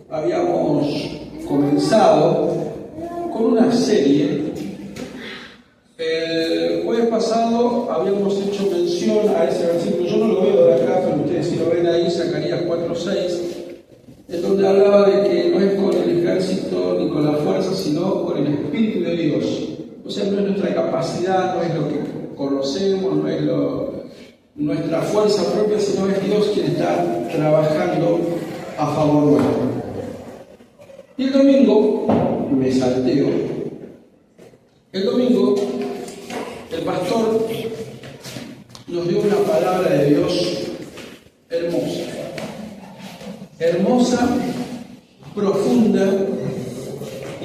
Habíamos comenzado con una serie. El jueves pasado habíamos hecho mención a ese versículo, yo no lo veo de acá, pero ustedes si lo ven ahí, Zacarías 4:6, en donde hablaba de que no es con el ejército ni con la fuerza, sino con el Espíritu de Dios. O sea, no es nuestra capacidad, no es lo que conocemos, no es nuestra fuerza propia, sino es Dios quien está trabajando a favor nuestro. Y el domingo, me salteo, el domingo el pastor nos dio una palabra de Dios hermosa, profunda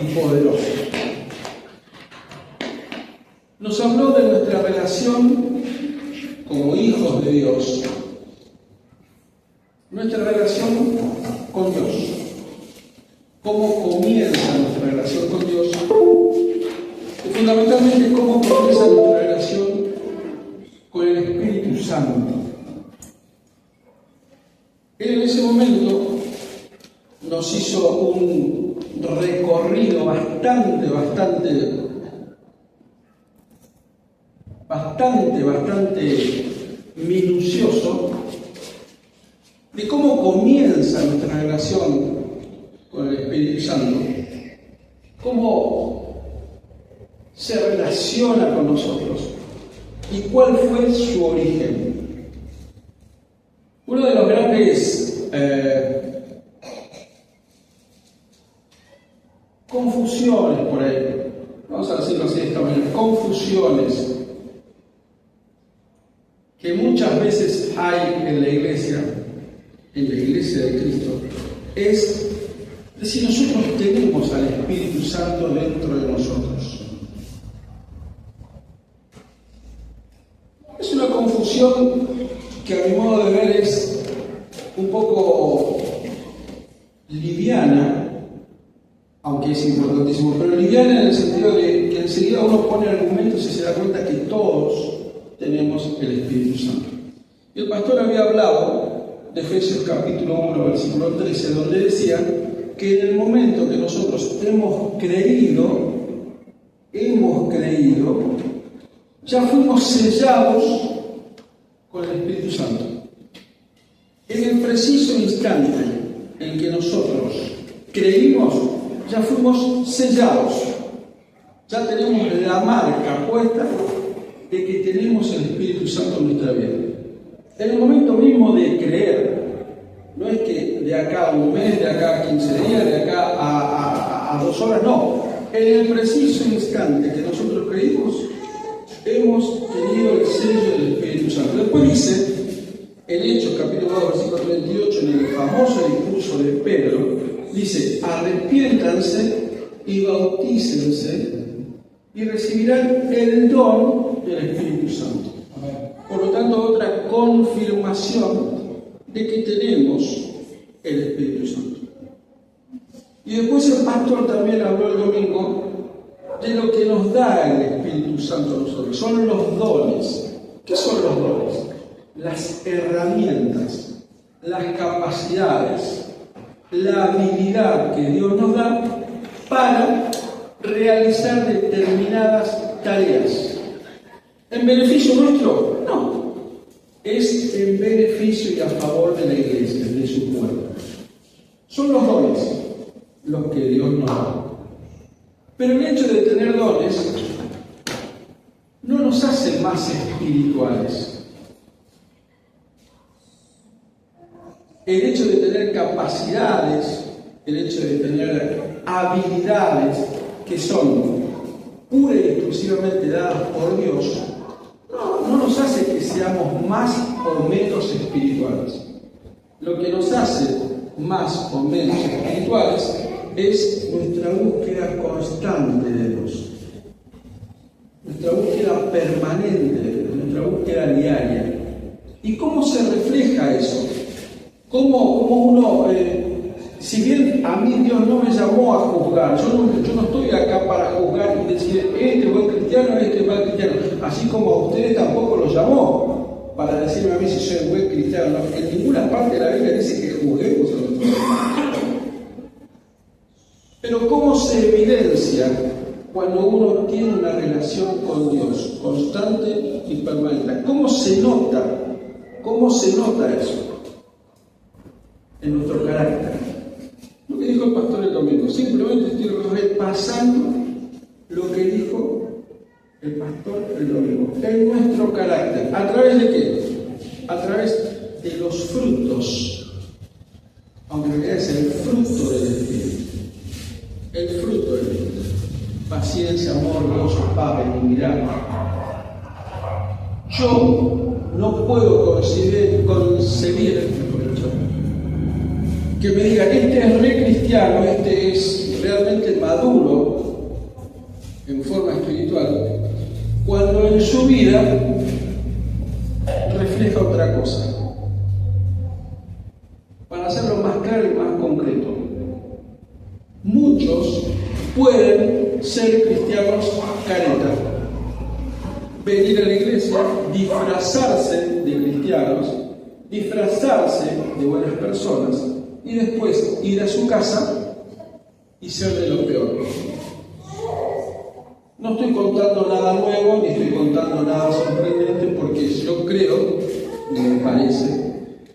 y poderosa. Nos habló de nuestra relación como hijos de Dios, nuestra relación con Dios. Cómo comienza nuestra relación con Dios y fundamentalmente cómo comienza nuestra relación con el Espíritu Santo. Él en ese momento nos hizo un recorrido bastante minucioso de cómo comienza nuestra relación con el Espíritu Santo, cómo se relaciona con nosotros y cuál fue su origen. Uno de los grandes confusiones por ahí, vamos a decirlo así de esta manera, confusiones que muchas veces hay en la iglesia de Cristo, es si nosotros tenemos al Espíritu Santo dentro de nosotros. Es una confusión que a mi modo de ver es un poco liviana, aunque es importantísimo, pero liviana en el sentido de que enseguida uno pone argumentos y se da cuenta que todos tenemos el Espíritu Santo. Y el pastor había hablado de Efesios capítulo 1, versículo 13, donde decía que en el momento que nosotros hemos creído, ya fuimos sellados con el Espíritu Santo. En el preciso instante en que nosotros creímos, ya fuimos sellados. Ya tenemos la marca puesta de que tenemos el Espíritu Santo en nuestra vida. En el momento mismo de creer, no es que de acá a un mes, de acá a 15 días, de acá a 2 horas, no. En el preciso instante que nosotros creímos, hemos tenido el sello del Espíritu Santo. Después dice, en Hechos capítulo 2, versículo 38, en el famoso discurso de Pedro, dice, arrepiéntanse y bautícense y recibirán el don del Espíritu Santo. Por lo tanto, otra confirmación de que tenemos el Espíritu Santo. Y después el pastor también habló el domingo de lo que nos da el Espíritu Santo a nosotros. Son los dones. ¿Qué son los dones? Las herramientas, las capacidades, la habilidad que Dios nos da para realizar determinadas tareas. ¿En beneficio nuestro? No. Es en beneficio y a favor de la iglesia, de su pueblo. Son los dones los que Dios nos da. Pero el hecho de tener dones no nos hace más espirituales. El hecho de tener capacidades, el hecho de tener habilidades que son pura y exclusivamente dadas por Dios, no nos hace que seamos más o menos espirituales. Lo que nos hace más o menos espirituales es nuestra búsqueda constante de Dios, nuestra búsqueda permanente de Dios, nuestra búsqueda diaria. ¿Y cómo se refleja eso? ¿Cómo uno Si bien a mí Dios no me llamó a juzgar, yo no estoy acá para juzgar y decir, este es buen cristiano, este es mal cristiano, así como a ustedes tampoco los llamó para decirme a mí si soy buen cristiano. No, en ninguna parte de la Biblia dice que juzguemos a los demás. Pero ¿cómo se evidencia cuando uno tiene una relación con Dios constante y permanente? ¿Cómo se nota? ¿Cómo se nota eso? En nuestro carácter. Lo que dijo el pastor el domingo, simplemente estoy repasando lo que dijo el pastor el domingo. En nuestro carácter. ¿A través de qué? A través de los frutos. Aunque en realidad es el fruto del Espíritu. El fruto del Espíritu. Paciencia, amor, gozo, paz, benignidad. Yo no puedo concebir que me digan, este es re cristiano, este es realmente maduro en forma espiritual, cuando en su vida refleja otra cosa. Para hacerlo más claro y más concreto, muchos pueden ser cristianos careta, venir a la iglesia, disfrazarse de cristianos, disfrazarse de buenas personas, y después ir a su casa y ser de lo peor. No estoy contando nada nuevo, ni estoy contando nada sorprendente, porque yo creo, me parece,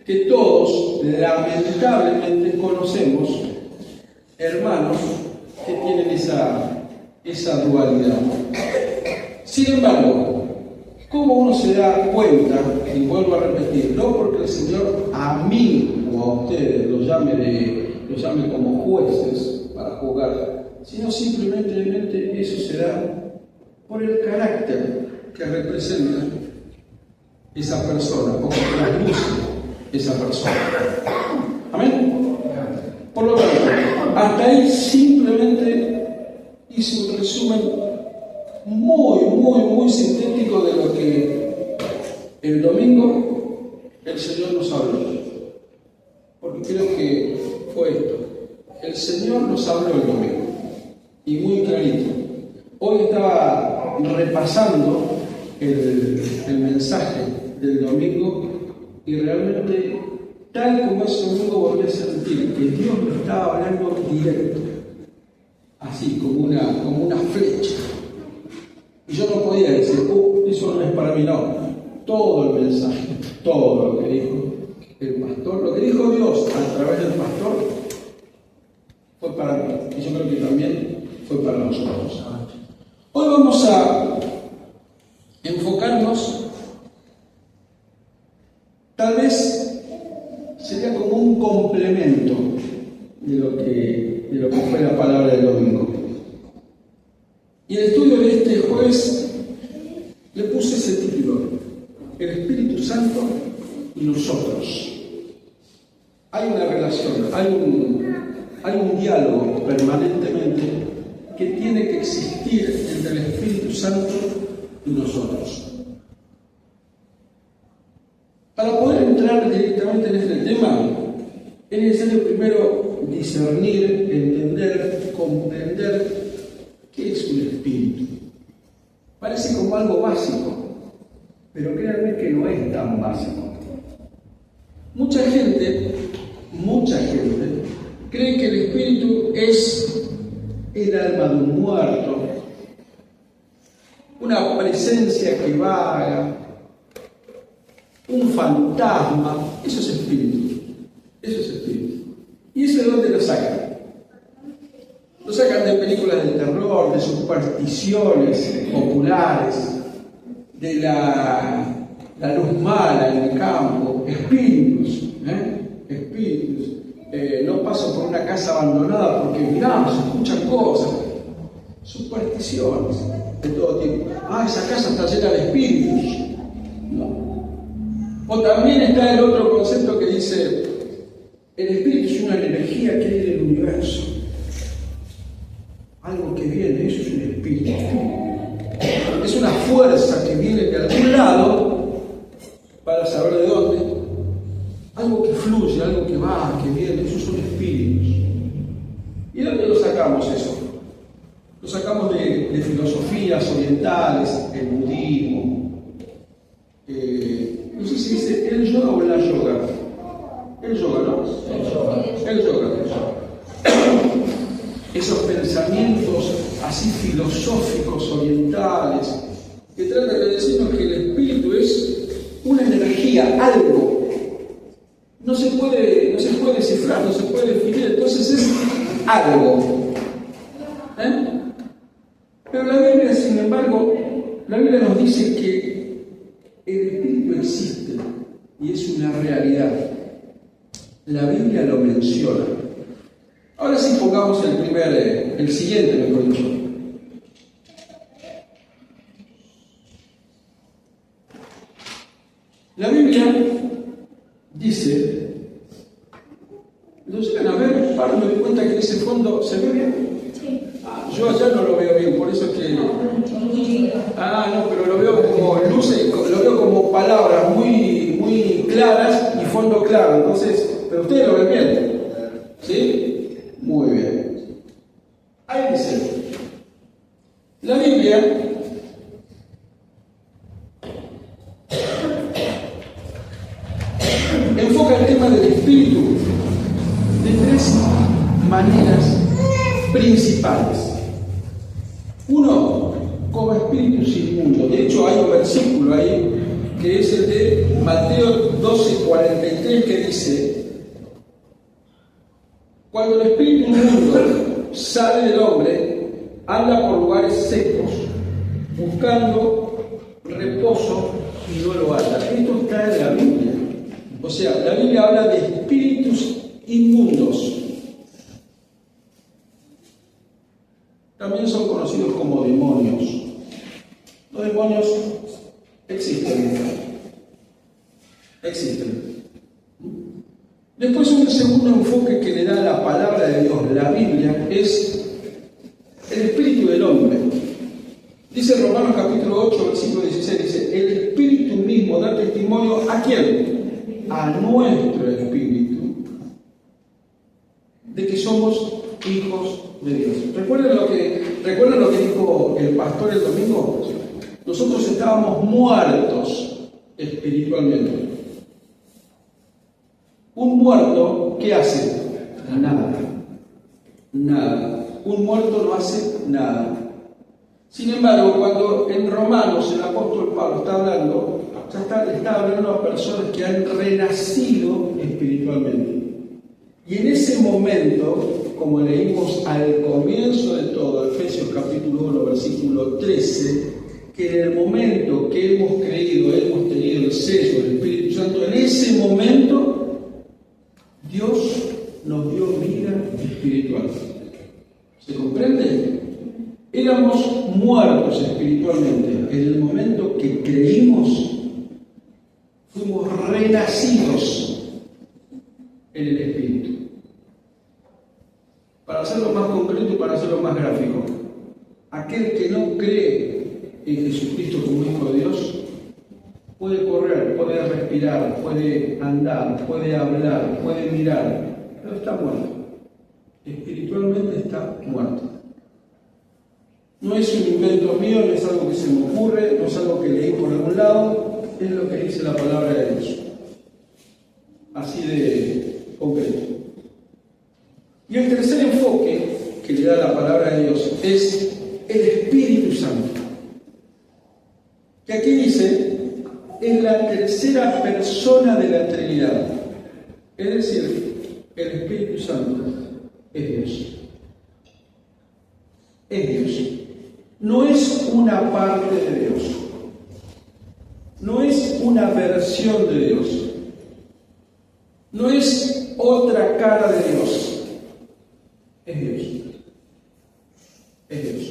que todos lamentablemente conocemos hermanos que tienen esa dualidad. Sin embargo, ¿cómo uno se da cuenta? Y vuelvo a repetir, no porque el Señor a mí o a ustedes los llame como jueces para juzgar, sino simplemente eso se da por el carácter que representa esa persona o que trasluce esa persona. ¿Amén? Por lo tanto, hasta ahí simplemente hice un resumen muy sintético de lo que el domingo el Señor nos habló. Porque creo que fue esto. El Señor nos habló el domingo. Y muy clarito. Hoy estaba repasando el mensaje del domingo y realmente, tal como ese domingo, volví a sentir que Dios me estaba hablando directo. Así, como una flecha. Y yo no podía decir, eso no es para mí, no. Todo el mensaje, todo lo que dijo el pastor, lo que dijo Dios a través del pastor, fue para mí. Y yo creo que también fue para nosotros. Hoy vamos a enfocarnos, tal vez sería como un complemento de lo que fue la palabra del domingo. Y el estudio de este jueves le puse ese título: El Espíritu Santo y nosotros. Hay una relación, hay un diálogo permanentemente que tiene que existir entre el Espíritu Santo y nosotros. Para poder entrar directamente en este tema, es necesario primero discernir, entender, comprender qué es un espíritu. Parece como algo básico, pero créanme que no es tan básico. Mucha gente cree que el espíritu es el alma de un muerto, una presencia que vaga, un fantasma. Eso es espíritu. ¿Y eso de dónde lo sacan? Lo sacan de películas de terror, de supersticiones populares, de la luz mala en el campo, espíritus. No paso por una casa abandonada porque miramos, se escuchan cosas. Supersticiones de todo tipo. Esa casa está llena de espíritus. No. O también está el otro concepto que dice: el espíritu es una energía que hay en el universo. Algo que viene, eso es un espíritu. Es una fuerza que viene de algún lado, para saber de dónde. algo que fluye, algo que va, que viene, esos son espíritus. ¿Y de dónde lo sacamos eso? Lo sacamos de filosofías orientales, el budismo. No sé si dice el yoga o la yoga. El yoga, ¿no? El yoga. Esos pensamientos así filosóficos orientales que tratan de decirnos que el espíritu es una energía, algo. No se puede descifrar, no se puede definir, entonces es algo. Pero la Biblia, sin embargo, la Biblia nos dice que el espíritu existe y es una realidad. La Biblia lo menciona. Ahora sí pongamos el siguiente, mejor dicho. La Biblia dice, ¿lo llegan a ver? Ahora me doy cuenta que ese fondo, ¿se ve bien? Sí. Yo allá no lo veo bien, por eso es que... no, pero lo veo como luces, lo veo como palabras muy, muy claras y fondo claro, entonces, pero ustedes lo ven bien, ¿sí? Muy bien. Ahí dice, la Biblia enfoca el tema del espíritu de tres maneras principales. Uno, como espíritus inmundos. De hecho, hay un versículo ahí que es el de Mateo 12:43 que dice: cuando el espíritu inmundo sale del hombre, anda por lugares secos, buscando reposo y no lo halla. Esto está en la Biblia. O sea, la Biblia habla de espíritus inmundos. También son conocidos como demonios. Los demonios existen. Después, un segundo enfoque que le da la palabra de Dios, la Biblia, es el espíritu del hombre. Dice Romanos capítulo 8, versículo 16, dice: el espíritu mismo da testimonio ¿a quién? A nuestro espíritu de que somos hijos de Dios. ¿Recuerdan lo que dijo el pastor el domingo? Nosotros estábamos muertos espiritualmente. Un muerto, ¿qué hace? Nada. Un muerto no hace nada. Sin embargo, cuando en Romanos el apóstol Pablo está hablando, está hablando a personas que han renacido espiritualmente. Y en ese momento, como leímos al comienzo de todo, Efesios capítulo 1, versículo 13, que en el momento que hemos creído, hemos tenido el sello del Espíritu Santo, en ese momento Dios nos dio vida espiritual. ¿Se comprende? Éramos muertos espiritualmente. En el momento que creímos, fuimos renacidos en el Espíritu. Para hacerlo más concreto y para hacerlo más gráfico, aquel que no cree en Jesucristo como Hijo de Dios puede correr, puede respirar, puede andar, puede hablar, puede mirar, pero está muerto. Espiritualmente está muerto. No es un invento mío, no es algo que se me ocurre, no es algo que leí por algún lado, es lo que dice la palabra de Dios. Así de concreto. Y el tercer enfoque que le da la palabra de Dios es el Espíritu Santo. Que aquí dice, es la tercera persona de la Trinidad. Es decir, el Espíritu Santo es Dios. Es Dios. No es una parte de Dios. No es una versión de Dios. No es otra cara de Dios. Es Dios. Es Dios.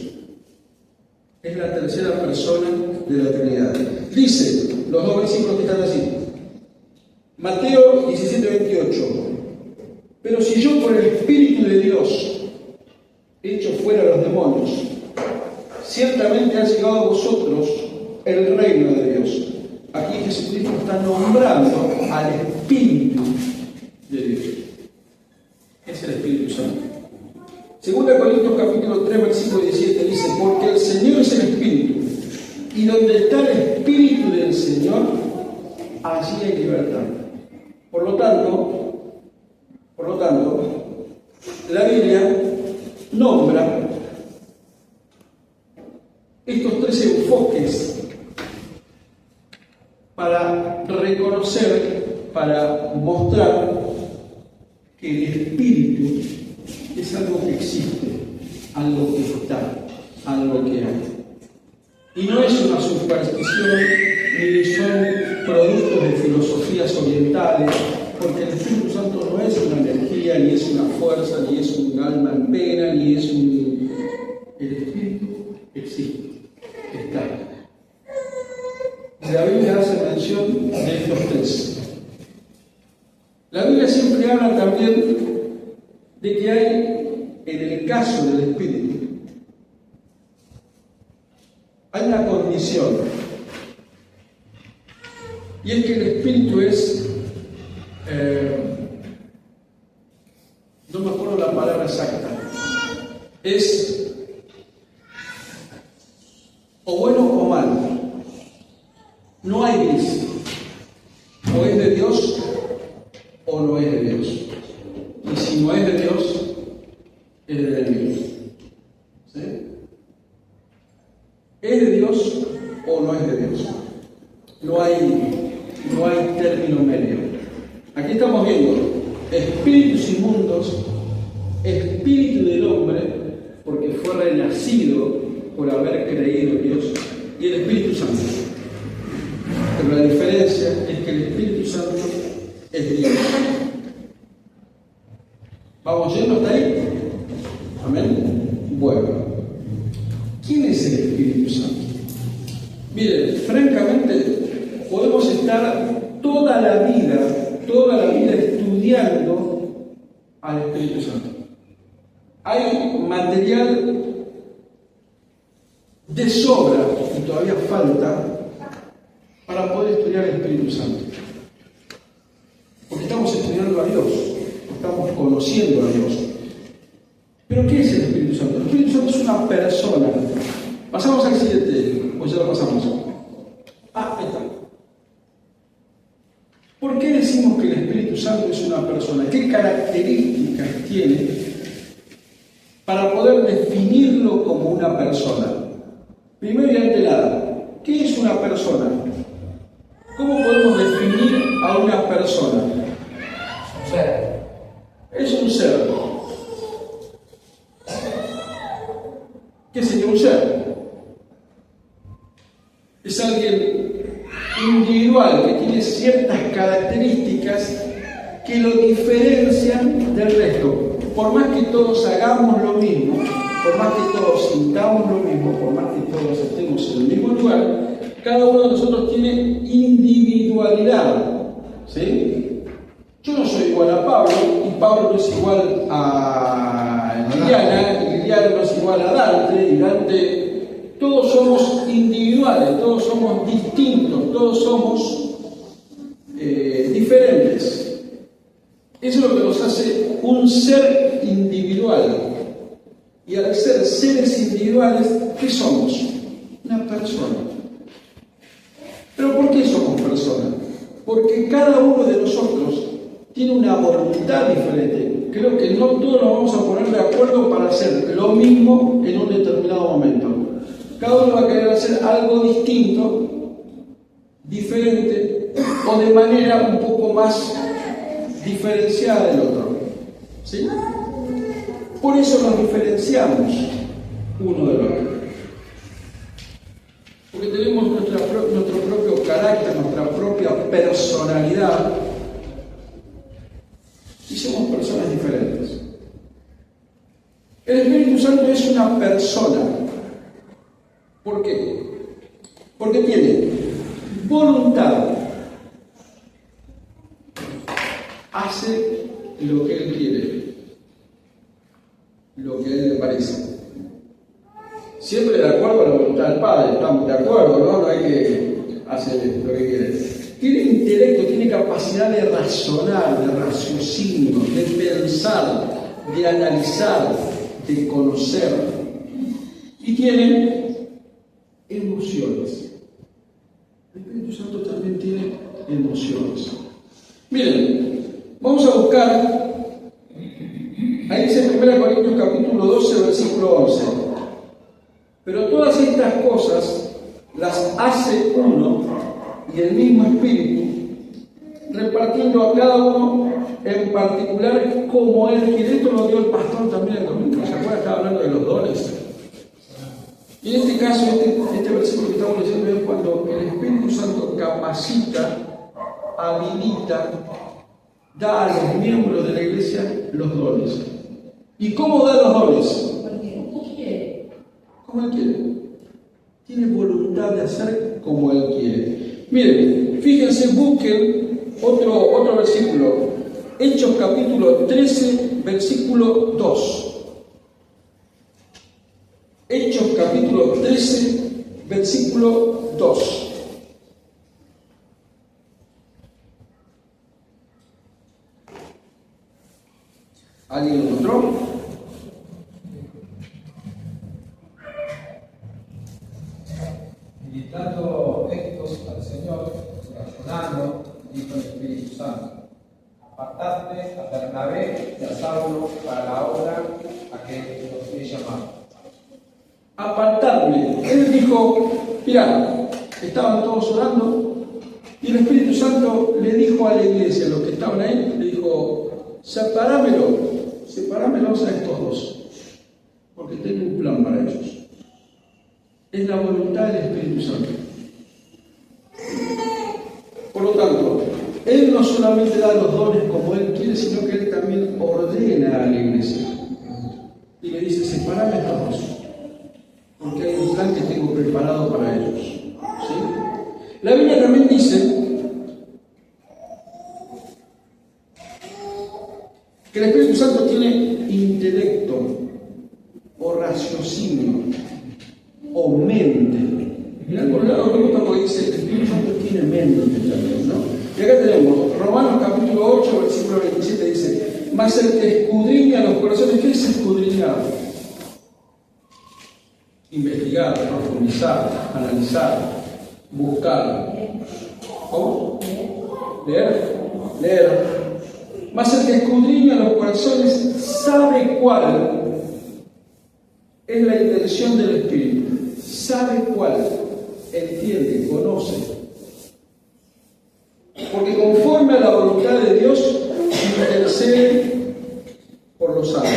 Es la tercera persona de la Trinidad. Dice, los dos versículos que están así. Mateo 17:28. Pero si yo por el Espíritu de Dios echo fuera a los demonios, ciertamente ha llegado a vosotros el reino de Dios. aquí Jesucristo está nombrando al Espíritu de Dios. Es el Espíritu Santo. 2 Corintios capítulo 3, versículo 17 dice: porque el Señor es el Espíritu, y donde está el Espíritu del Señor, allí hay libertad. Por lo tanto, la Biblia nombra estos tres enfoques para reconocer, para mostrar que el Espíritu es algo que existe, algo que está, algo que hay. Y no es una superstición, ni son productos de filosofías orientales, porque el Espíritu Santo no es una energía, ni es una fuerza, ni es un alma en pena, ni es un... El Espíritu existe, está. La Biblia hace mención de estos tres. La Biblia siempre habla también de que hay, en el caso del Espíritu, hay una condición, y es que el Espíritu es, no me acuerdo la palabra exacta, es o bueno o malo, no hay gris, o es de Dios o no es de Dios, y si no es de Dios, es del enemigo. ¿Sí? ¿Es de Dios o no es de Dios? No hay término medio. Aquí estamos viendo espíritus inmundos, espíritu del hombre, porque fue renacido por haber creído en Dios, y el Espíritu Santo. Pero la diferencia es que el Espíritu Santo es Dios. ¿Vamos yendo hasta ahí? Amén. Bueno, ¿quién es el Espíritu Santo? Miren, francamente, podemos estar toda la vida estudiando al Espíritu Santo. Hay material de sobra, y todavía falta, para poder estudiar el Espíritu Santo. Porque estamos estudiando a Dios, estamos conociendo a Dios. ¿Pero qué es el Espíritu Santo? El Espíritu Santo es una persona. Pasamos al siguiente, pues ya lo pasamos. Ahí está. ¿Por qué decimos que el Espíritu Santo es una persona? ¿Qué características tiene para poder definirlo como una persona? Primero y ante nada, ¿qué es una persona? ¿Cómo podemos definir a una persona? Ser. Es un ser. ¿Qué sería un ser? Es alguien individual que tiene ciertas características que lo diferencian del resto. Por más que todos hagamos lo mismo, por más que todos sintamos lo mismo, por más que todos estemos en el mismo lugar, cada uno de nosotros tiene individualidad. ¿Sí? Yo no soy igual a Pablo, y Pablo no es igual a Liliana, y Liliana no es igual a Dante, y Dante... Todos somos individuales, todos somos distintos, todos somos diferentes. Eso es lo que nos hace un ser individual. Y al ser seres individuales, ¿qué somos? Una persona. ¿Pero por qué somos personas? Porque cada uno de nosotros tiene una voluntad diferente. Creo que no todos nos vamos a poner de acuerdo para hacer lo mismo en un determinado momento. Cada uno va a querer hacer algo distinto, diferente, o de manera un poco más diferenciada del otro. ¿Sí? Por eso nos diferenciamos uno del otro. Porque tenemos nuestro propio carácter, nuestra propia personalidad, y somos personas diferentes. El Espíritu Santo es una persona. ¿Por qué? Porque tiene voluntad, hace lo que Él quiere, lo que a Él le parece. Siempre de acuerdo a la voluntad del Padre, estamos de acuerdo, ¿no? No hay que hace lo que quiere. Tiene intelecto, tiene capacidad de razonar, de raciocinio, de pensar, de analizar, de conocer. Y tiene emociones. El Espíritu Santo también tiene emociones. Miren, vamos a buscar, ahí dice 1 Corintios capítulo 12, versículo 11. Pero todas estas cosas las hace uno y el mismo Espíritu, repartiendo a cada uno en particular como Él quiere. Esto lo dio el pastor también en Corintios. ¿Se acuerdan? Estaba hablando de los dones. Y en este caso, este versículo que estamos leyendo es cuando el Espíritu Santo capacita, habilita, da a los miembros de la iglesia los dones. ¿Y cómo da los dones? Como Él quiere. Tiene voluntad de hacer como Él quiere. Miren, fíjense, busquen otro versículo. Hechos capítulo 13, versículo 2. Hechos capítulo 13, versículo 2. ¿Alguien lo encontró? Ministrando estos al Señor, razonando, dijo el Espíritu Santo: apartaste a Bernabé y a Saulo para la obra a que los he llamado. Apartarme. Él dijo, mira, estaban todos orando y el Espíritu Santo le dijo a la iglesia, a los que estaban ahí, le dijo, separámelos a estos dos, porque tengo un plan para ellos. Es la voluntad del Espíritu Santo. Por lo tanto, Él no solamente da los dones como Él quiere, sino que Él también ordena a la iglesia. Y le dice, sepárame a estos dos, porque hay un plan que tengo preparado para ellos. ¿Sí? La Biblia también dice que el Espíritu Santo tiene intelecto o raciocinio o mente. En algún lado me gusta porque dice el Espíritu Santo tiene mente también, ¿no? Y acá tenemos Romanos capítulo 8, versículo 27, dice, mas el que escudriña los corazones. ¿Qué es escudriñar? Investigar, profundizar, analizar, buscar. ¿Cómo? Leer. Mas el que escudriña los corazones sabe cuál es la intención del Espíritu. Sabe cuál. Entiende, conoce. Porque conforme a la voluntad de Dios, intercede por los santos.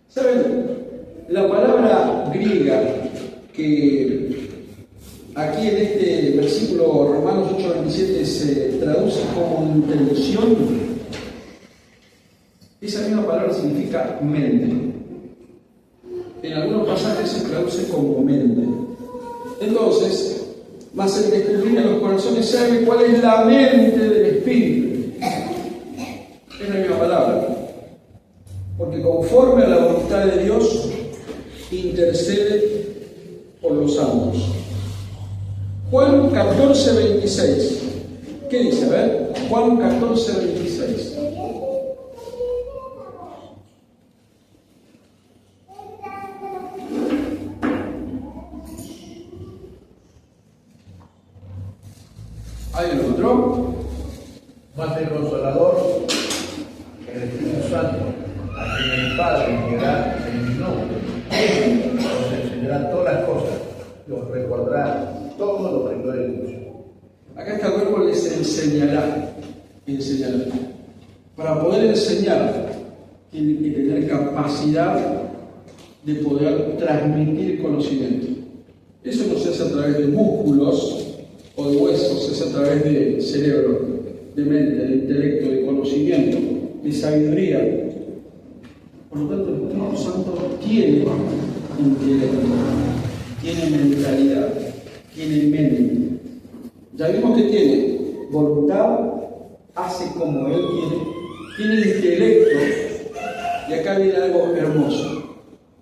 ¿Saben? La palabra griega que aquí en este versículo Romanos 8:27 se traduce como intención, esa misma palabra significa mente. En algunos pasajes se traduce como mente. Entonces, mas el que escudriña los corazones sabe cuál es la mente del Espíritu. Es la misma palabra. Porque conforme a la voluntad de Dios, intercede por los santos. Juan 14:26. ¿Qué dice? A ver, Juan 14:26. ¿Alguien lo encontró? Mas el Consolador, el Espíritu Santo, a quien el Padre enviará en mi nombre, Él os enseñará todas las cosas y os recordará todo lo que yo he dicho. Acá está el verbo les enseñará. Para poder enseñar, tiene que tener capacidad de poder transmitir conocimiento. Eso no se hace a través de músculos o de huesos, se hace a través de cerebro, de mente, de intelecto, de conocimiento, de sabiduría. Por lo tanto, el Espíritu Santo tiene intelecto, tiene mentalidad, tiene mente. Ya vimos que tiene voluntad, hace como Él quiere, tiene intelecto, y acá viene algo hermoso,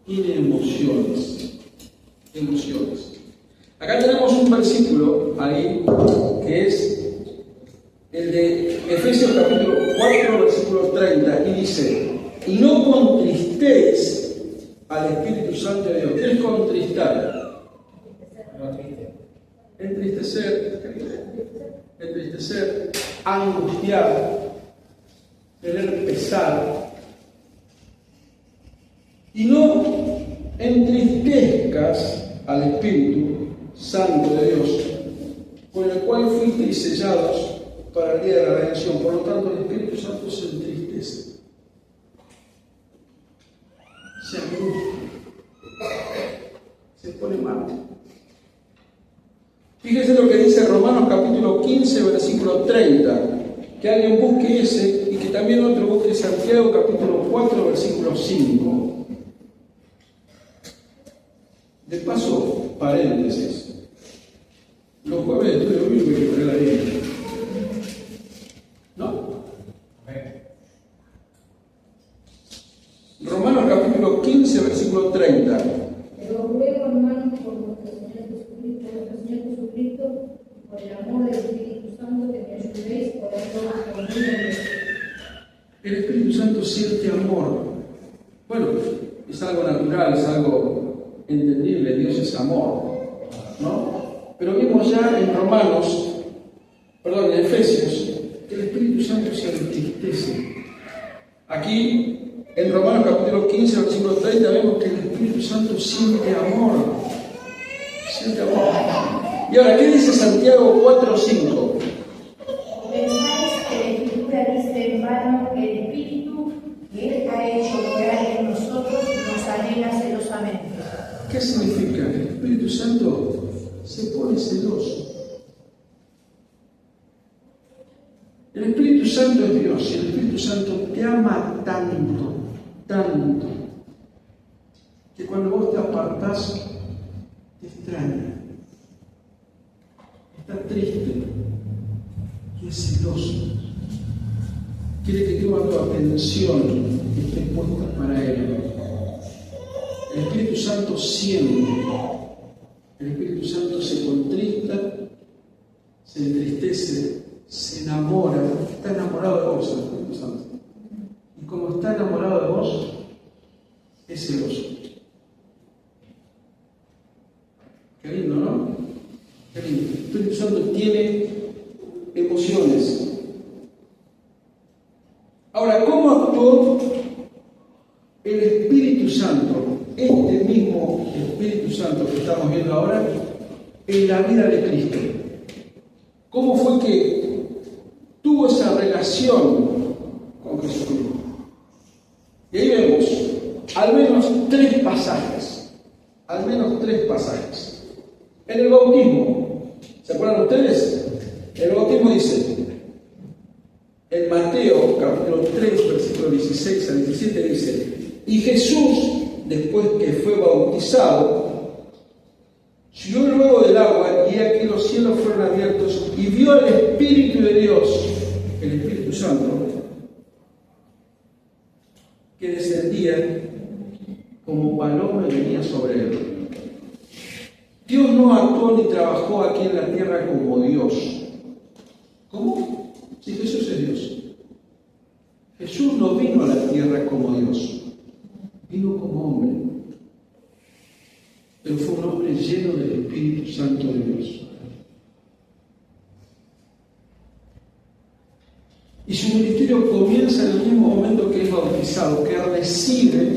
tiene emociones. Acá tenemos un versículo ahí que es el de Efesios capítulo 4, versículo 30, y dice: y no contristéis al Espíritu Santo de Dios. ¿Qué es contristar? Entristecer, angustiar, tener pesar. Y no entristezcas al Espíritu Santo de Dios, con el cual fuisteis sellados para el día de la redención. Por lo tanto, el Espíritu Santo se entristece, se angustia, se pone mal. Fíjese lo que dice Romanos capítulo 15, versículo 30. Que alguien busque ese y que también otro busque Santiago capítulo 4, versículo 5. De paso, paréntesis. Los jueves de estudio bíblico hay que poner la Biblia. ¿No? Romanos capítulo 15, versículo 30. Pero ruego, hermanos, por nuestro Señor Jesucristo, por el amor del Espíritu Santo, que me ayudéis por el conmigo. El Espíritu Santo siente amor. Bueno, es algo natural, es algo entendible. Dios es amor, ¿no? Pero vimos ya en Efesios, que el Espíritu Santo se entristece. Aquí, en Romanos capítulo 15, versículo 30, vemos que el Espíritu Santo siente amor. Siente amor. Y ahora, ¿qué dice Santiago 4, 5? Pensáis que la Escritura dice en vano que el Espíritu que Él ha hecho morar en nosotros nos anhela celosamente. ¿Qué significa? Que el Espíritu Santo se pone celoso. El Espíritu Santo es Dios y el Espíritu Santo te ama tanto, tanto, que cuando vos te apartás, te extraña, está triste y es celoso. Quiere que toda tu atención esté puesta para Él. El Espíritu Santo siente, el Espíritu Santo se contrista, se entristece, se enamora, está enamorado de vos el Espíritu Santo. Y como está enamorado de vos, es celoso. Qué lindo, ¿no? Qué lindo. El Espíritu Santo tiene emociones. Ahora, ¿cómo actuó el Espíritu Santo, este mismo Espíritu Santo que estamos viendo ahora, en la vida de Cristo? ¿Cómo fue que tuvo esa relación con Jesucristo? Y ahí vemos al menos tres pasajes. En el bautismo, ¿se acuerdan ustedes? El bautismo dice, en Mateo capítulo 3, versículo 16 al 17 dice: y Jesús, después que fue bautizado, subió luego del agua, y aquí los cielos fueron abiertos, y vio al Espíritu de Dios, el Espíritu Santo, que descendía como paloma y venía sobre él. Dios no actuó ni trabajó aquí en la tierra como Dios. ¿Cómo? Si Jesús es Dios. Jesús no vino a la tierra como Dios, vino como hombre. Pero fue un hombre lleno del Espíritu Santo de Dios. Y su ministerio comienza en el mismo momento que es bautizado, que recibe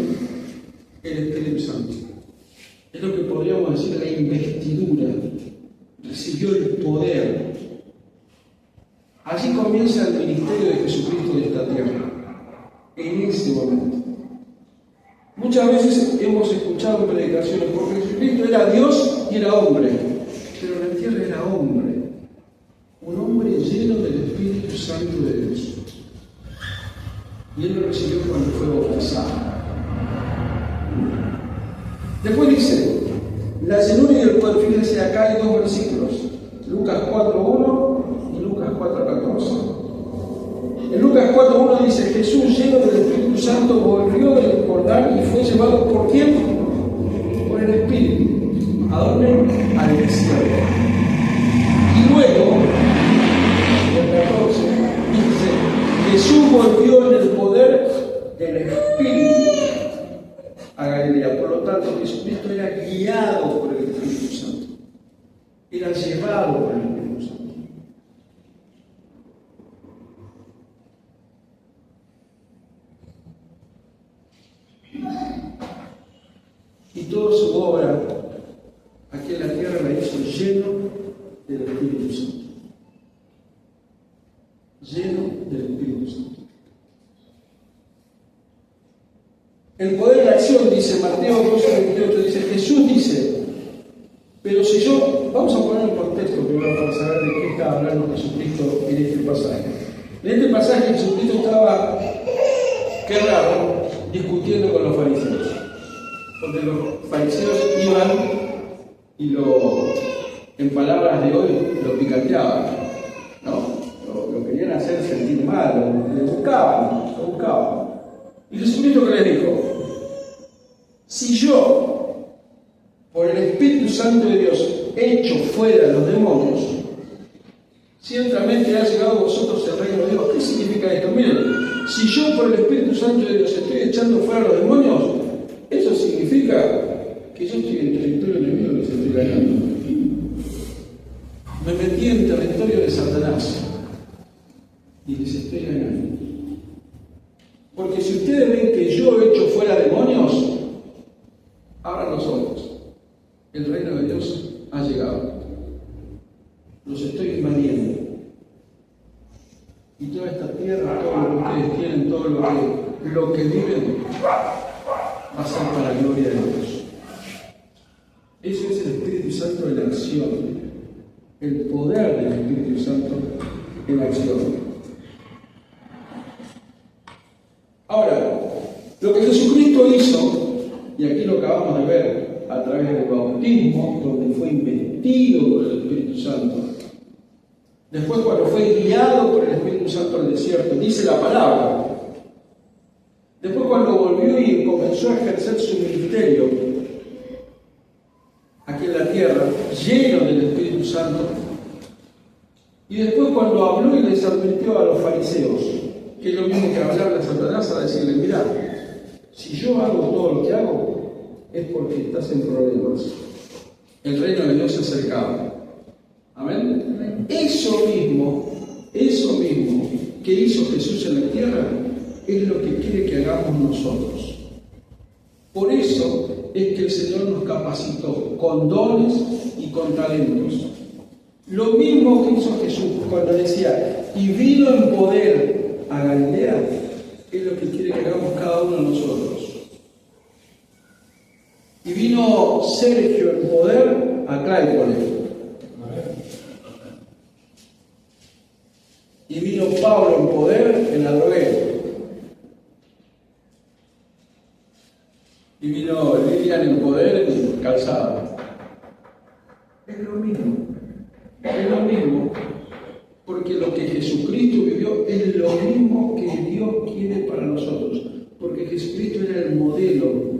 el Espíritu Santo. Es lo que podríamos decir la investidura. Recibió el poder. Allí comienza el ministerio de Jesucristo en esta tierra. En ese momento. Muchas veces hemos escuchado predicaciones porque Jesucristo era Dios y era hombre, pero en la tierra era hombre, un hombre lleno del Espíritu Santo de Dios. Y él lo recibió cuando fue bautizado. Después dice, la llenura y el poder. Fíjense, acá hay dos versículos, Lucas 4:1 y Lucas 4:14. En Lucas 4:1 dice: Jesús, lleno del Espíritu Santo, volvió del Jordán y fue llevado ¿por quién? Por el Espíritu. ¿A dónde? Al desierto. Galilea. Por lo tanto, Jesucristo era guiado por el Espíritu Santo. Era llevado por el Espíritu Santo. Y toda su obra aquí en la tierra la hizo lleno del Espíritu Santo. Lleno del Espíritu Santo. El poder de la acción, dice Mateo 12:28, dice, Jesús dice, pero si yo, vamos a poner un contexto primero para saber de qué está hablando Jesucristo en este pasaje. En este pasaje Jesucristo estaba, qué raro, discutiendo con los fariseos. Porque los fariseos iban y en palabras de hoy, lo picanteaban, ¿no? Lo querían hacer sentir mal, lo buscaban. Y Jesucristo que les dijo, si yo, por el Espíritu Santo de Dios, echo fuera los demonios, ciertamente ha llegado a vosotros el reino de Dios. ¿Qué significa esto? Miren, si yo por el Espíritu Santo de Dios estoy echando fuera los demonios, eso significa que yo estoy en territorio enemigo y les estoy ganando. Me metí en territorio de Satanás y les estoy ganando. Porque si ustedes ven que yo he hecho fuera demonios, abran los ojos. El reino de Dios ha llegado. Los estoy invadiendo. Y toda esta tierra, todo lo que ustedes tienen, todo lo que viven, va a ser para la gloria de Dios. Eso es el Espíritu Santo en acción. El poder del Espíritu Santo en acción. Ahora, lo que Jesucristo hizo, y aquí lo acabamos de ver a través del bautismo, donde fue investido por el Espíritu Santo, después cuando fue guiado por el Espíritu Santo al desierto, dice la palabra, después cuando volvió y comenzó a ejercer su ministerio aquí en la tierra, lleno del Espíritu Santo, y después cuando habló y les advirtió a los fariseos, que es lo mismo que hablarle a Satanás, a decirle, mirá, si yo hago todo lo que hago, es porque estás en problemas. El reino de Dios se acercaba. Amén. Eso mismo que hizo Jesús en la tierra, es lo que quiere que hagamos nosotros. Por eso es que el Señor nos capacitó con dones y con talentos. Lo mismo que hizo Jesús cuando decía, y vino en poder a Galilea, es lo que quiere que hagamos cada uno de nosotros. Y vino Sergio en poder a Claypole. Y vino Pablo en poder en la droguera. Y vino Lilian en poder en Calzada. Es lo mismo. Es lo mismo. Porque lo que Jesucristo vivió es lo mismo que Dios quiere para nosotros. Porque Jesucristo era el modelo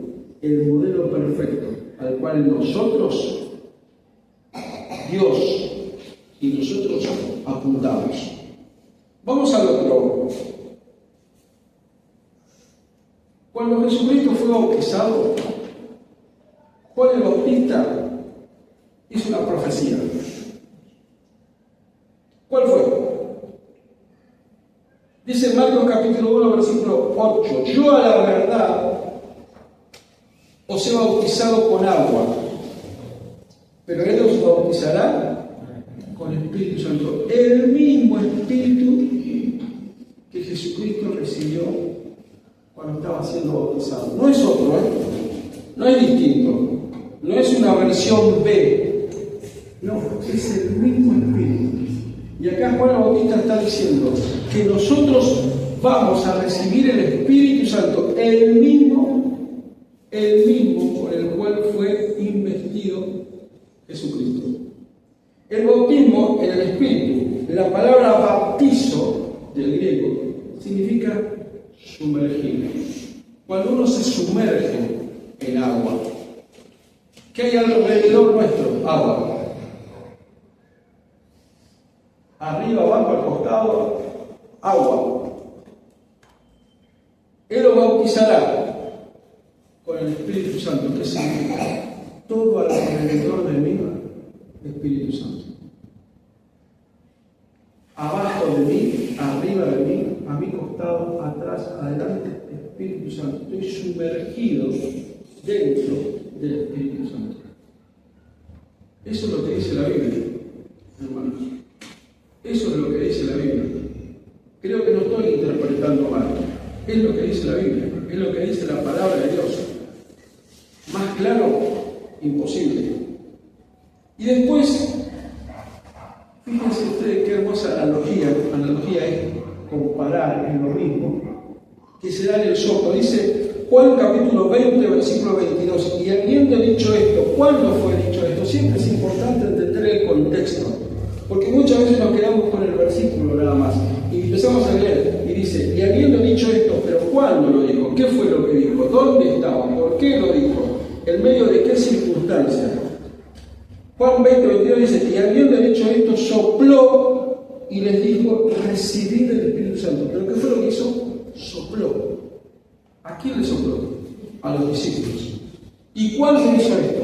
perfecto al cual nosotros, Dios y nosotros apuntamos. Vamos al otro. Cuando Jesucristo fue bautizado, Juan el Bautista hizo una profecía. ¿Cuál fue? Dice Marcos capítulo 1, versículo 8, yo a la verdad os he bautizado con agua, pero Él os bautizará con el Espíritu Santo. El mismo Espíritu que Jesucristo recibió cuando estaba siendo bautizado. No es otro, no es distinto, no es una versión B, no, es el mismo Espíritu. Y acá Juan el Bautista está diciendo que nosotros vamos a recibir el Espíritu Santo, el mismo por el cual fue investido Jesucristo. El bautismo en el Espíritu, la palabra baptizo del griego, significa sumergir. Cuando uno se sumerge en agua, ¿qué hay alrededor nuestro? Agua. Arriba, abajo, al costado, agua. Él lo bautizará con el Espíritu Santo. ¿Qué significa? Todo alrededor de mí, Espíritu Santo. Abajo de mí, arriba de mí, a mi costado, atrás, adelante, Espíritu Santo. Estoy sumergido dentro del Espíritu Santo. Eso es lo que dice la Biblia, hermanos. Eso es lo que dice la Biblia. Creo que no estoy interpretando mal. Es lo que dice la Biblia, es lo que dice la palabra de Dios. Más claro, imposible. Y después, fíjense ustedes qué hermosa analogía. Analogía es comparar en lo mismo que se da en el soplo. Dice Juan capítulo 20, versículo 22. Y habiendo dicho esto, ¿cuándo fue dicho esto? Siempre es importante entender el contexto, porque muchas veces nos quedamos con el versículo nada más y empezamos a leer y dice, y habiendo dicho esto, pero ¿cuándo lo dijo? ¿Qué fue lo que dijo? ¿Dónde estaba? ¿Por qué lo dijo? ¿En medio de qué circunstancia? Juan 20, 22 dice, y habiendo dicho esto, sopló y les dijo, recibid el Espíritu Santo. ¿Pero qué fue lo que hizo? Sopló. ¿A quién le sopló? A los discípulos. ¿Y cuándo hizo esto?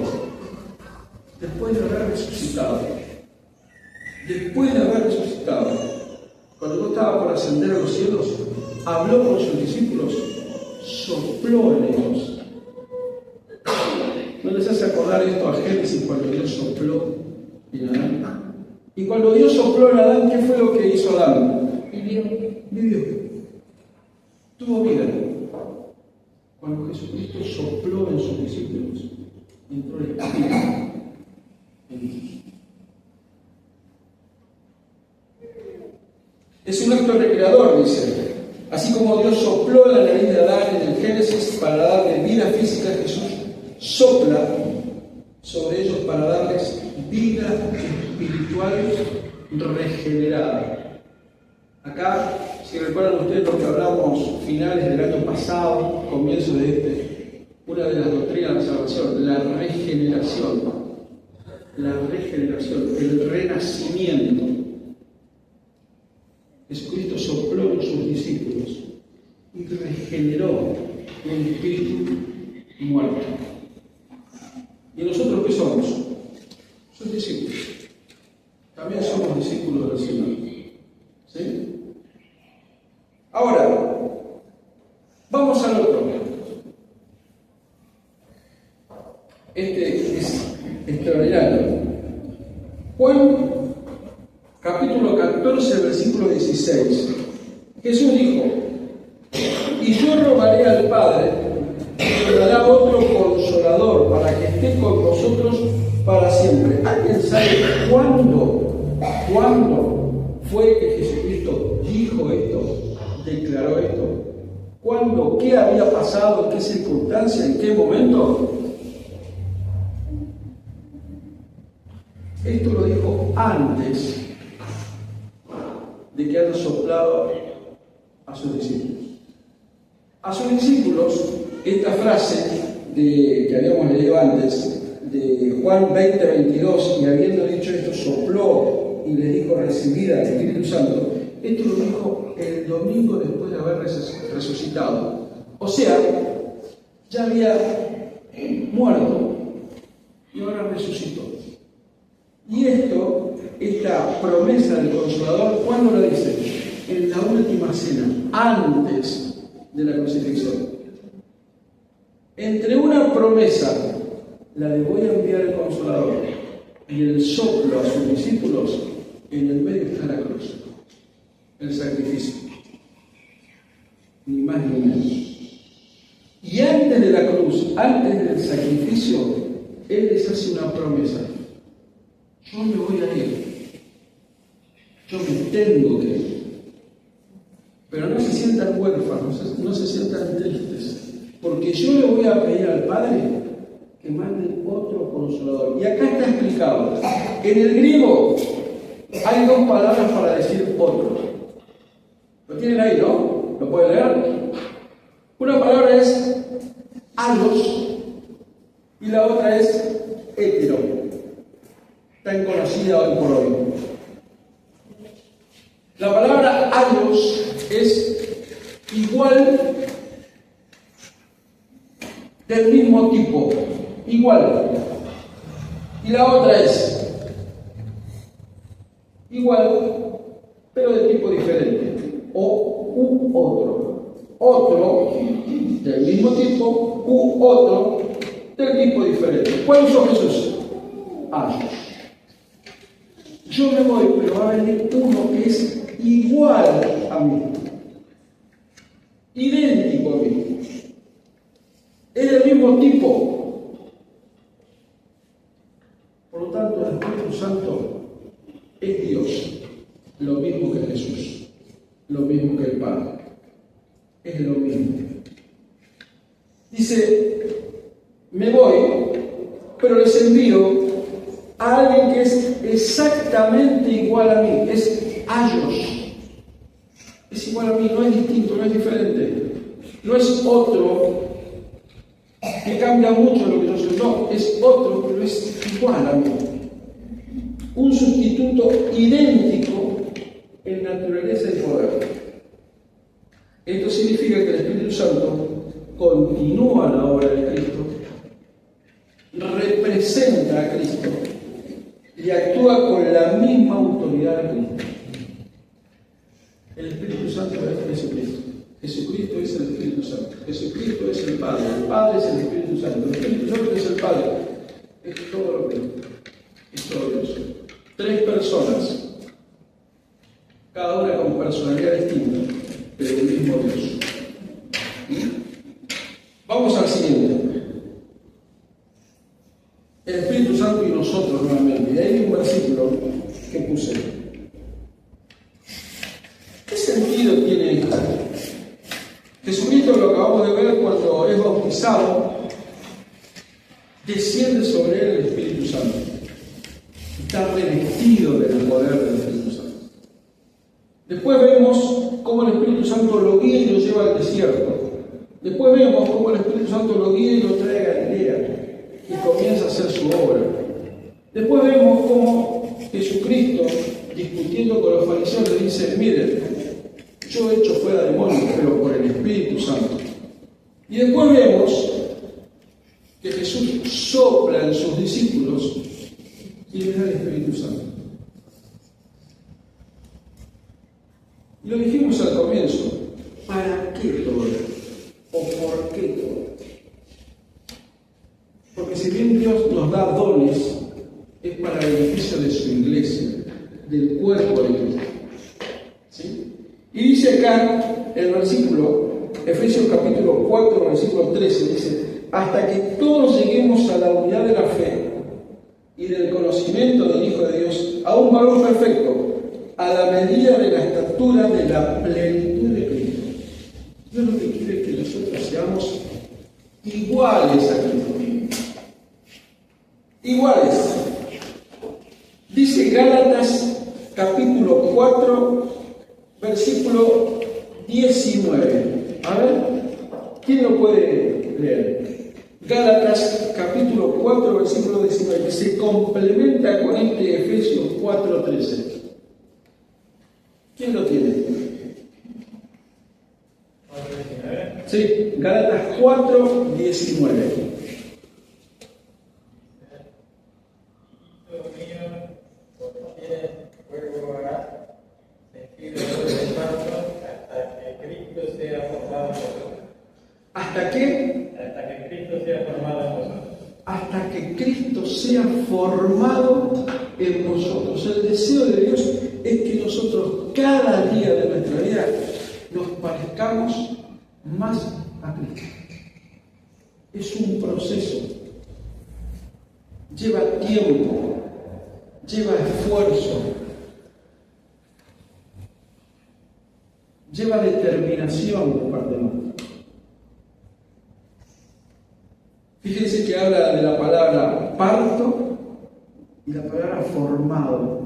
Después de haber resucitado. Después de haber resucitado. Cuando no estaba por ascender a los cielos, habló con sus discípulos, sopló en ellos. ¿No les hace acordar esto a Génesis cuando Dios sopló en Adán? Y cuando Dios sopló en Adán, ¿qué fue lo que hizo Adán? Vivió. Tuvo vida. Cuando Jesucristo sopló en sus discípulos, entró el Espíritu en ellos. Es un acto recreador, dice. Así como Dios sopló en la nariz de Adán en el Génesis para darle vida física, Jesús sopla sobre ellos para darles vida espiritual regenerada. Acá, si recuerdan ustedes lo que hablamos finales del año pasado, comienzo de este, una de las doctrinas de la salvación, la regeneración, el renacimiento. Jesucristo sopló en sus discípulos y regeneró el espíritu muerto. ¿Y nosotros qué somos? Sus discípulos. También somos discípulos del Señor. ¿Sí? Ahora, vamos al otro. Este es extraordinario. Juan capítulo 14, versículo 16. Jesús dijo, y yo rogaré al Padre, y me dará otro consolador para que esté con vosotros para siempre. ¿Alguien sabe cuándo fue que Jesucristo dijo esto, declaró esto? ¿Cuándo? ¿Qué había pasado? ¿En qué circunstancia? ¿En qué momento? Esto lo dijo antes de que haya soplado a sus discípulos. A sus discípulos, esta frase que habíamos leído antes, de Juan 20, 22, y habiendo dicho esto, sopló y les dijo, recibid al Espíritu Santo, esto lo dijo el domingo después de haber resucitado. O sea, ya había muerto y ahora resucitó. Y esta promesa del Consolador, ¿cuándo lo dice? En la última cena, antes de la crucifixión. Entre una promesa, la de voy a enviar el Consolador, y el soplo a sus discípulos, en el medio está la cruz, el sacrificio. Ni más ni menos. Y antes de la cruz, antes del sacrificio, Él les hace una promesa. Yo me voy a ir. Yo me tengo que ir. Pero no se sientan huérfanos, no se sientan tristes. Porque yo le voy a pedir al Padre que mande otro consolador. Y acá está explicado. En el griego hay dos palabras para decir otro. ¿Lo tienen ahí, no? ¿Lo pueden leer? Una palabra es alos y la otra es hétero. Tan conocida hoy por hoy. La palabra alos es igual del mismo tipo, igual. Y la otra es igual, pero de tipo diferente, o u otro. Otro del mismo tipo, u otro del tipo diferente. ¿Cuál usó Jesús? Ayos. Yo me voy, pero va a venir uno que es igual a mí, idéntico a mí, es del mismo tipo. Por lo tanto, el Espíritu Santo es Dios, lo mismo que Jesús, lo mismo que el Padre, es lo mismo. Dice, me voy, pero les envío a alguien que es exactamente igual a mí, es ayos, es igual a mí, no es distinto, no es diferente, no es otro que cambia mucho lo que yo soy, no, es otro, pero es igual a mí, un sustituto idéntico en naturaleza y poder. Esto significa que el Espíritu Santo continúa la obra de Cristo, representa a Cristo y actúa con la misma autoridad de Cristo. El Espíritu Santo es Jesucristo. Jesucristo es el Espíritu Santo. Jesucristo es el Padre. El Padre es el Espíritu Santo. El Espíritu Santo es el Padre. Es todo lo mismo. Es todo Dios. Tres personas, cada una con personalidad distinta, pero el mismo Dios. Vamos al siguiente. El Espíritu Santo y nosotros nuevamente. Y ahí hay un versículo que puse. ¿Qué sentido tiene esto? Jesucristo, lo acabamos de ver, cuando es bautizado, desciende sobre él el Espíritu Santo. Está revestido del poder del Espíritu Santo. Después vemos cómo el Espíritu Santo lo guía y lo lleva al desierto. Después vemos cómo el Espíritu Santo lo guía y lo trae a Galilea y comienza a hacer su obra. Después vemos cómo Jesucristo, discutiendo con los fariseos, le dice, miren, yo he hecho fuera demonios, pero por el Espíritu Santo. Y después vemos que Jesús sopla en sus discípulos y les da el Espíritu Santo. Y lo dijimos al comienzo, ¿para qué todo esto? ¿O por qué todo? Porque si bien Dios nos da dones, es para el beneficio de su iglesia, del cuerpo de Cristo. ¿Sí? Y dice acá el versículo, Efesios capítulo 4, versículo 13, dice, hasta que todos lleguemos a la unidad de la fe y del conocimiento del Hijo de Dios, a un varón perfecto, a la medida de la estatura de la plenitud de Cristo. Dios lo que quiere es que nosotros seamos iguales a Cristo. Iguales. Dice Gálatas capítulo 4, versículo 19. A ver, ¿quién lo puede leer? Gálatas capítulo 4, versículo 19, que se complementa con este Efesios 4, 13. ¿Quién lo tiene? Sí, Gálatas 4, 19. ¿Hasta qué? Hasta que Cristo sea formado en vosotros. Hasta que Cristo sea formado en vosotros. El deseo de Dios es que nosotros cada día de nuestra vida nos parezcamos más a Cristo. Es un proceso. Lleva tiempo, lleva esfuerzo, lleva determinación de parte nuestra. Fíjense que habla de la palabra parto y la palabra formado.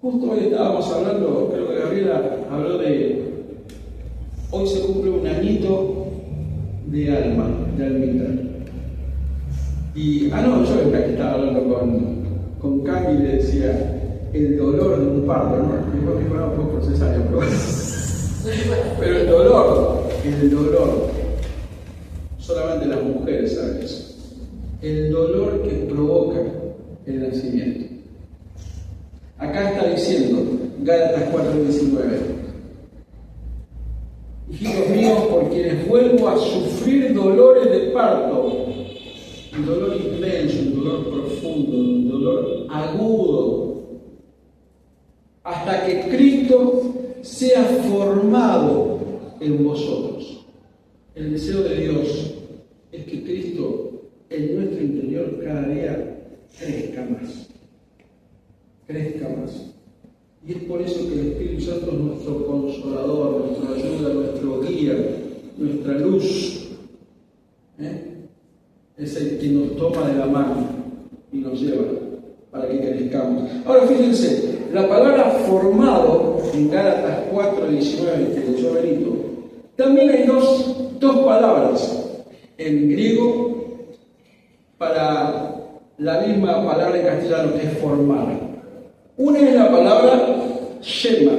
Justo hoy estábamos hablando, creo que Gabriela habló de, hoy se cumple un añito de alma, de almita. Y, no, yo que estaba hablando con Cami y le decía, el dolor de un parto, ¿no? Dijo que fuera un poco cesárea, pero el dolor. Solamente las mujeres saben eso. El dolor que provoca el nacimiento. Acá está diciendo, Gálatas 4:19, hijitos míos, por quienes vuelvo a sufrir dolores de parto, un dolor inmenso, un dolor profundo, un dolor agudo, hasta que Cristo sea formado en vosotros. El deseo de Dios es que Cristo en nuestro interior cada día crezca más. Crezca más. Y es por eso que el Espíritu Santo es nuestro consolador, nuestra ayuda, nuestro guía, nuestra luz. Es el que nos toma de la mano y nos lleva para que crezcamos. Ahora fíjense, la palabra formado en Gálatas 4:19 que leyó Benito, también hay dos palabras en griego para la misma palabra en castellano que es formar. Una es la palabra shema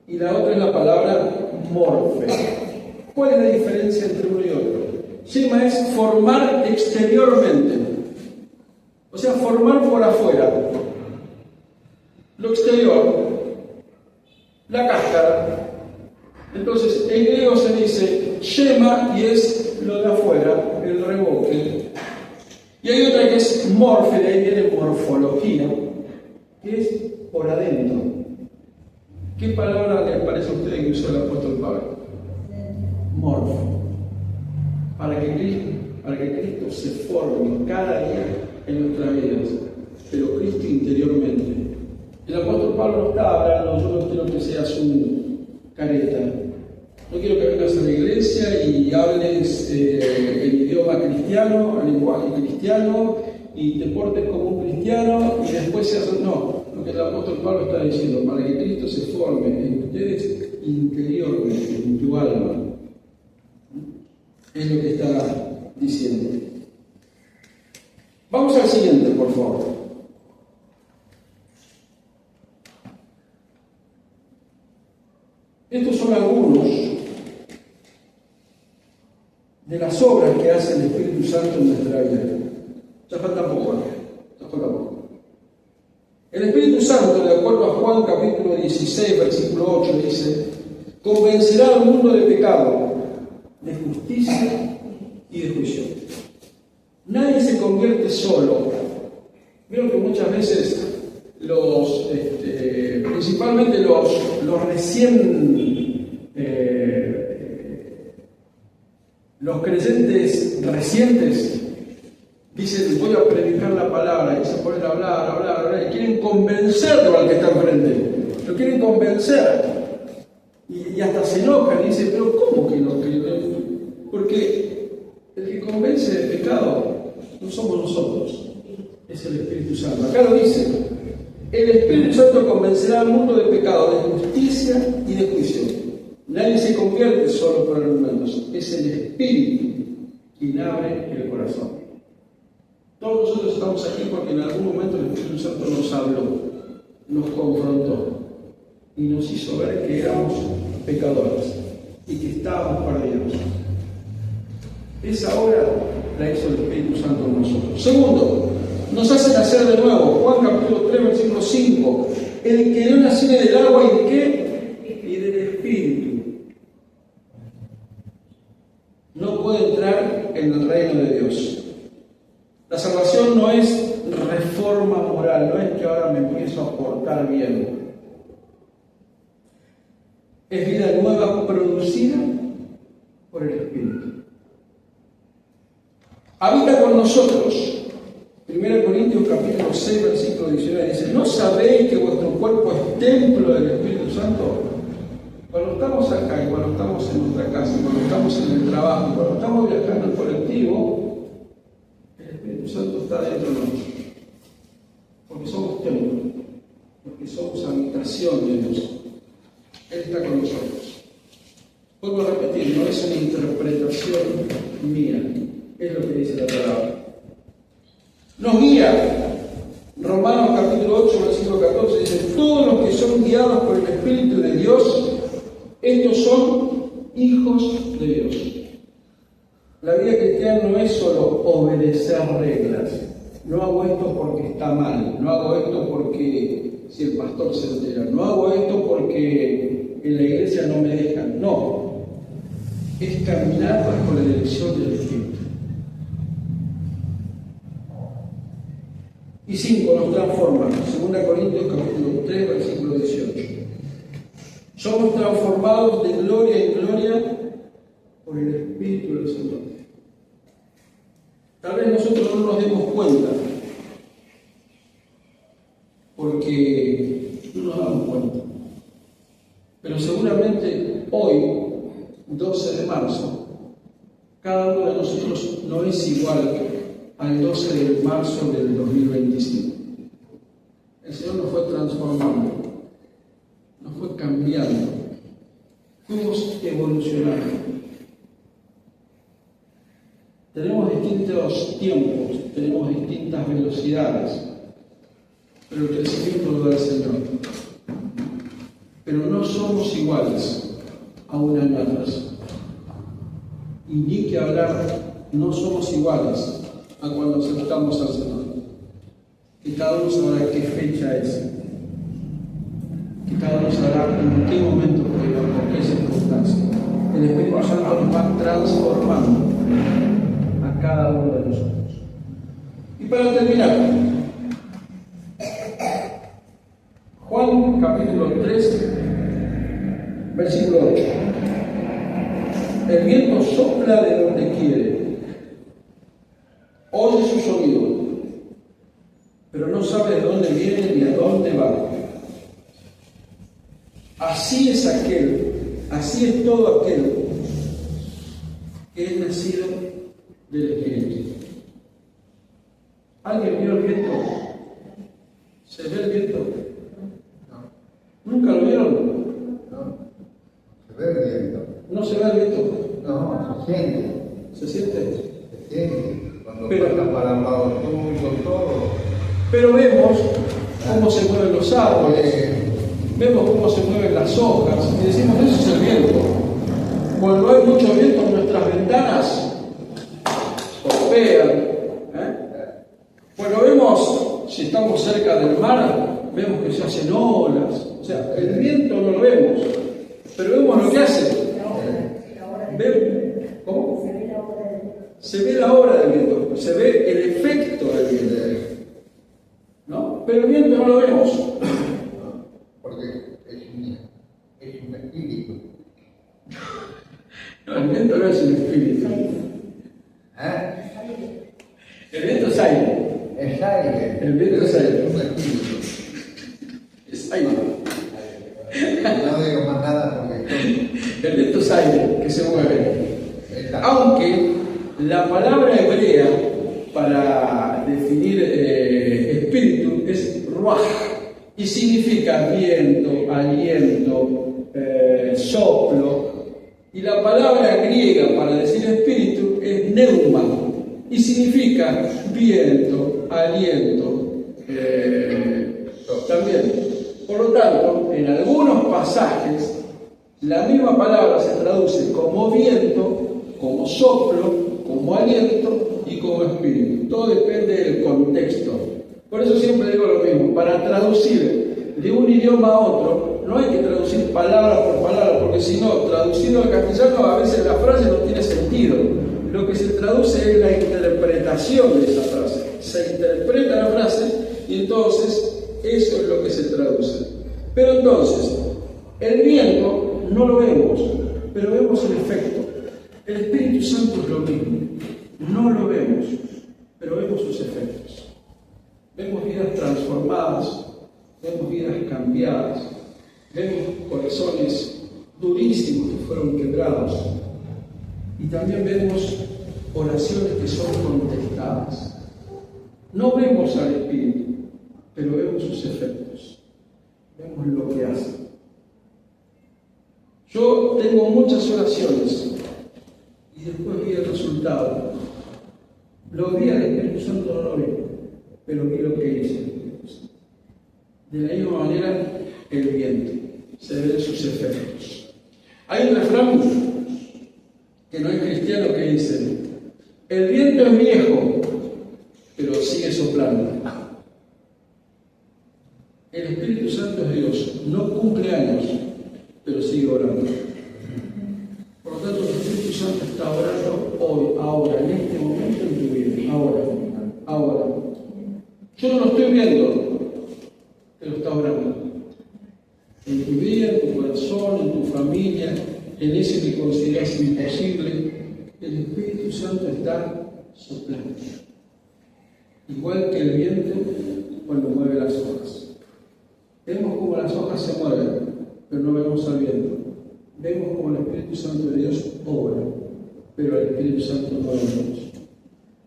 y la otra es la palabra morfe. ¿Cuál es la diferencia entre uno y otro? Shema es formar exteriormente, o sea, formar por afuera. Lo exterior, la cáscara. Entonces, en griego se dice shema y es lo de afuera, el reboque. Y hay otra que es morfe, de ahí viene morfología, que es por adentro. ¿Qué palabra les parece a ustedes que usó el apóstol Pablo? Morfe. Para que Cristo se forme cada día en nuestras vidas, pero Cristo interiormente. El apóstol Pablo no está hablando, yo no quiero que seas un careta, no quiero que vengas a la iglesia y hables el idioma cristiano, el lenguaje cristiano, y te portes como un cristiano y después seas... No, lo que el apóstol Pablo está diciendo, para que Cristo se forme en ustedes interiormente, en tu alma. Es lo que está diciendo. Vamos al siguiente, por favor. Estos son algunos de las obras que hace el Espíritu Santo en nuestra vida. Ya falta poco. El Espíritu Santo, de acuerdo a Juan capítulo 16, versículo 8, dice: convencerá al mundo de pecado, de justicia y de juicio. Nadie se convierte solo. Vieron que muchas veces principalmente los creyentes recientes dicen: voy a predicar la palabra, y se ponen a hablar, y quieren convencerlo al que está enfrente, lo quieren convencer, y hasta se enojan y dicen: pero ¿cómo que no? Porque el que convence de pecado no somos nosotros, es el Espíritu Santo. Acá lo dice: el Espíritu Santo convencerá al mundo de pecado, de justicia y de juicio. Nadie se convierte solo por argumentos, es el Espíritu quien abre el corazón. Todos nosotros estamos aquí porque en algún momento el Espíritu Santo nos habló, nos confrontó y nos hizo ver que éramos pecadores y que estábamos perdidos. Esa obra la hizo el Espíritu Santo en nosotros. Segundo, nos hace nacer de nuevo. Juan capítulo 3, versículo 5. El que no naciere del agua y de qué? Y del Espíritu no puede entrar en el reino de Dios. La salvación no es reforma moral, no es que ahora me empiezo a portar bien. Es vida nueva producida por el Espíritu. Habita con nosotros. 1 Corintios capítulo 6, versículo 19 dice: ¿no sabéis que vuestro cuerpo es templo del Espíritu Santo? Cuando estamos acá y cuando estamos en nuestra casa, cuando estamos en el trabajo, cuando estamos viajando en colectivo, el Espíritu Santo está dentro de nosotros. Porque somos templo, porque somos habitación de Dios. Él está con nosotros. Vuelvo a repetir, no es una interpretación mía, es lo que dice la palabra. Nos guía. Romanos capítulo 8, versículo 14 dice: todos los que son guiados por el Espíritu de Dios, estos son hijos de Dios. La vida cristiana no es solo obedecer reglas. No hago esto porque está mal, no hago esto porque si el pastor se entera, no hago esto porque en la iglesia no me dejan. No, es caminar bajo la dirección del Espíritu. Y 5, nos transforma. 2 Corintios capítulo 3, versículo 18. Somos transformados de gloria en gloria por el Espíritu del Señor. Tal vez nosotros no nos demos cuenta, porque no nos damos cuenta. Pero seguramente hoy, 12 de marzo, cada uno de nosotros no es igual al 12 de marzo del 2025. El Señor nos fue transformando, nos fue cambiando, fuimos evolucionando. Tenemos distintos tiempos, tenemos distintas velocidades, pero el crecimiento lo da el Señor. Pero no somos iguales a un año atrás. Y ni que hablar, no somos iguales a cuando aceptamos al Señor. Que cada uno sabrá qué fecha es. Que cada uno sabrá en qué momento fue, con qué circunstancia. El Espíritu Santo nos va transformando a cada uno de nosotros. Y para terminar, Juan capítulo 3, versículo 8. El viento sopla de donde quiere, oye su sonido, pero no sabe de dónde viene ni a dónde va. Así es todo aquel que es nacido del Espíritu. ¿Alguien vio el viento? ¿Se ve el viento? No. ¿Nunca lo vieron? No. Se ve el viento. ¿No se ve el viento? No, se siente. ¿Se siente? Se siente. Cuando Pero- pasa para el lado tuyo, todo. Pero vemos cómo se mueven los árboles, Eh, vemos cómo se mueven las hojas y decimos, eso es el viento. Cuando hay mucho viento en nuestras ventanas, golpean. Cuando vemos, si estamos cerca del mar, vemos que se hacen olas. O sea, el viento no lo vemos, pero vemos lo que hace. ¿Cómo? Se ve la obra del viento, se ve el efecto del viento. ¿No? Pero el viento no lo vemos. porque es un espíritu. No, el viento no es un espíritu. ¿Eh? El viento es aire. Es aire. El viento es aire. un espíritu. Es aire. No digo más nada porque El viento es aire que se mueve. está. Aunque la palabra hebrea para definir espíritu es ruaj y significa viento, aliento, soplo. Y la palabra griega para decir espíritu es neuma y significa viento, aliento, también. Por lo tanto, en algunos pasajes la misma palabra se traduce como viento, como soplo, como aliento y como espíritu. Todo depende del contexto. Por eso siempre digo lo mismo, para traducir de un idioma a otro, no hay que traducir palabra por palabra, porque si no, traducido al castellano, a veces la frase no tiene sentido. Lo que se traduce es la interpretación de esa frase. Se interpreta la frase y entonces eso es lo que se traduce. Pero entonces, el viento no lo vemos, pero vemos el efecto. El Espíritu Santo es lo mismo. No lo vemos, pero vemos sus efectos. Vemos vidas transformadas, vemos vidas cambiadas, vemos corazones durísimos que fueron quebrados y también vemos oraciones que son contestadas. No vemos al Espíritu, pero vemos sus efectos, vemos lo que hace. Yo tengo muchas oraciones y después vi el resultado. Lo vi al Espíritu Santo, no lo vi, pero vi lo que hizo el Espíritu Santo. De la misma manera, el viento, se ven sus efectos. Hay un refrán que no es cristiano que dice: El viento es viejo, pero sigue soplando. El Espíritu Santo es Dios, no cumple años, pero sigue orando. Por lo tanto, el Espíritu Santo está orando hoy, ahora, en este momento en tu vida, ahora. Yo no lo estoy viendo, pero está orando. En tu vida, en tu corazón, en tu familia, en ese que consideras imposible, el Espíritu Santo está soplando. Igual que el viento cuando mueve las hojas. Vemos cómo las hojas se mueven, pero no vemos al viento. Vemos cómo el Espíritu Santo de Dios obra, pero el Espíritu Santo no lo vemos.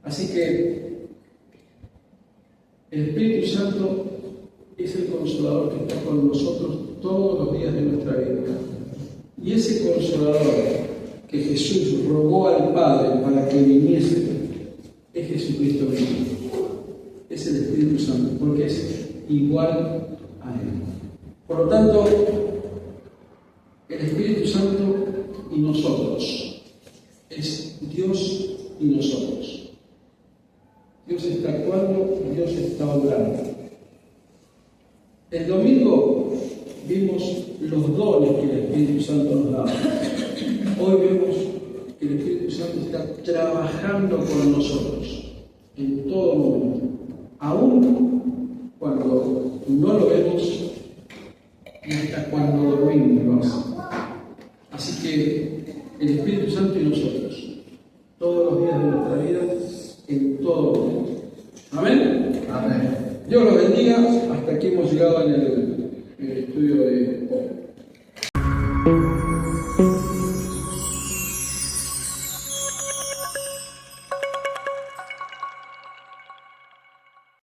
Así que el Espíritu Santo es el Consolador que está con nosotros todos los días de nuestra vida. Y ese Consolador que Jesús rogó al Padre para que viniese es Jesucristo mismo. Es el Espíritu Santo, porque es igual a Él. Por lo tanto, el Espíritu Santo y nosotros es Dios y nosotros. Dios está actuando, Dios está obrando. El domingo vimos los dones que el Espíritu Santo nos da. Hoy vemos que el Espíritu Santo está trabajando con nosotros en todo momento, aún cuando no lo vemos y hasta cuando dormimos lo hace. Así que el Espíritu Santo y nosotros, todos los días de nuestra vida, en todo momento. Amén. Amén. Dios los bendiga. Hasta aquí hemos llegado en el estudio de hoy.